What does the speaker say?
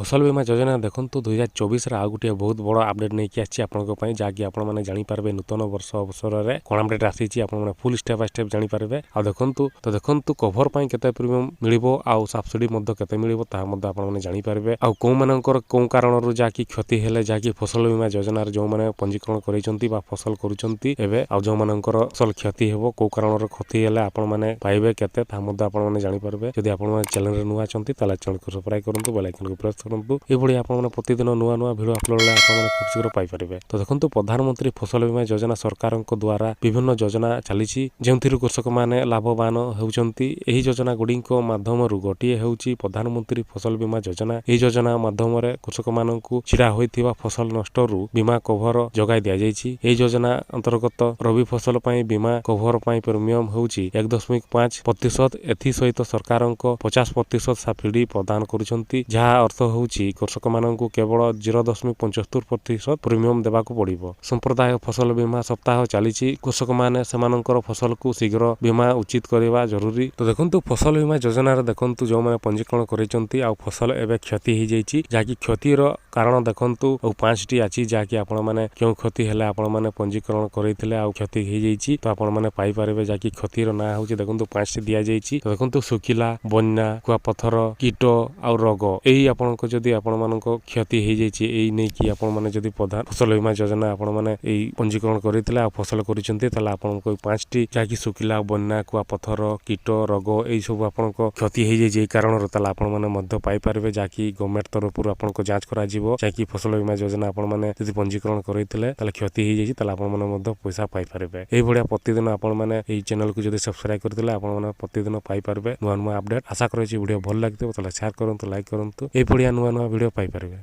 फसल बीमा योजना देखो 2024 आउ गोटे बहुत बड़ अपडेट नहीं आसी आपंपाई जहाँकि आपने जानीपारे नूतन वर्ष अवसर में कौन अपडेट आसी आपने फुल स्टेप बाय स्टेप जानीपारे आ देखु कभर पर केते प्रीमियम मिल सब्सिडी केते मिल आपने जानीपारे आ कौ मानकर कौ कारण जहाँकि क्षति है जहाँकि फसल बीमा योजना जो मैंने पंजीकरण कर फसल कर जो मानकर फसल क्षति हे कौ कारण क्षति है आपण मैंने पाइबे केते आपने जानीपारे जदि आप चैनल नुआ चैनल को सब्सक्राइब करूँ बेल आइकन को प्रेस करूँ ये आपने प्रतिदिन नुआ नुआ भिडियो अपलोड आपने खूब शीघ्र पाइपारे। तो देखो प्रधानमंत्री फसल बीमा योजना सरकार द्वारा विभिन्न योजना चली जो कृषक मैंने लाभवान होती योजना गुड़ी मध्यम गोटे हूँ प्रधानमंत्री फसल बीमा योजना। यह योजना माध्यम कृषक मान छिड़ा होता फसल नष्ट बीमा कभर जगाई दि जाएगी। यह योजना अंतर्गत रबी फसल बीमा कभर प्रीमियम हूँ 1.5%। एसहित सरकार 50% सब्सिडी प्रदान करुछंती जहाँ अर्थ होउची कृषक माननकु केवल 0.75% प्रीमियम देबाकू पड़िबो। संप्रदाय फसल बीमा सप्ताह चलीची कृषक माने सेमानकर फसल को शीघ्र बीमा उचित करवा जरूरी। तो देखंतु फसल बीमा योजना रे देखंतु जो माने पंजीकरण करिसंती आ फसल एबे क्षति हो जाइची जाकी क्षतिर कारण देखंतु 5टी आछि जाकी आपण माने क्यों क्षति हेले आपण माने पंजीकरण करिथिले आ क्षति हो जाइची तो आपण माने पाई पारिबे जाकी क्षतिर ना होउची देखंतु 5टी दिया जाइची। तो देखंतु सुखिला बन्या कुआ पत्थर कीट आ रोग यही आपनको जदि आपण मानको क्षति हो जाइची एई नै कि आपण माने जदि प्रधान फसल बीमा योजना आपण माने एई पंजीकरण करिथिले आ फसल करिसंती तले आपनको 5टी जाकी सुखिला बन्या कुआ पत्थर कीट रोग एई सब आपनको क्षति हो जाइची कारण र तले आपण माने मध्य पाई पारिबे जाकी गवर्नमेंट तरफ आपनको जांच करा जिवो जाकी फसल बीमा योजना आपण माने जदि पंजीकरण करिथिले तले क्षति हो जाइची तले आपण माने मध्य पैसा पाई पारिबे। एई भडिया प्रतिदिन आपण माने एई चैनल को जदि सब्सक्राइब करथिले आपण माने प्रतिदिन पाई पारिबे नुआ नुआ अपडेट। आशा करै छी वीडियो भल लागथिबो तले शेयर करंतु लाइक करंतु एई भडिया नुआ नुआ वीडियो पाई पारिबे।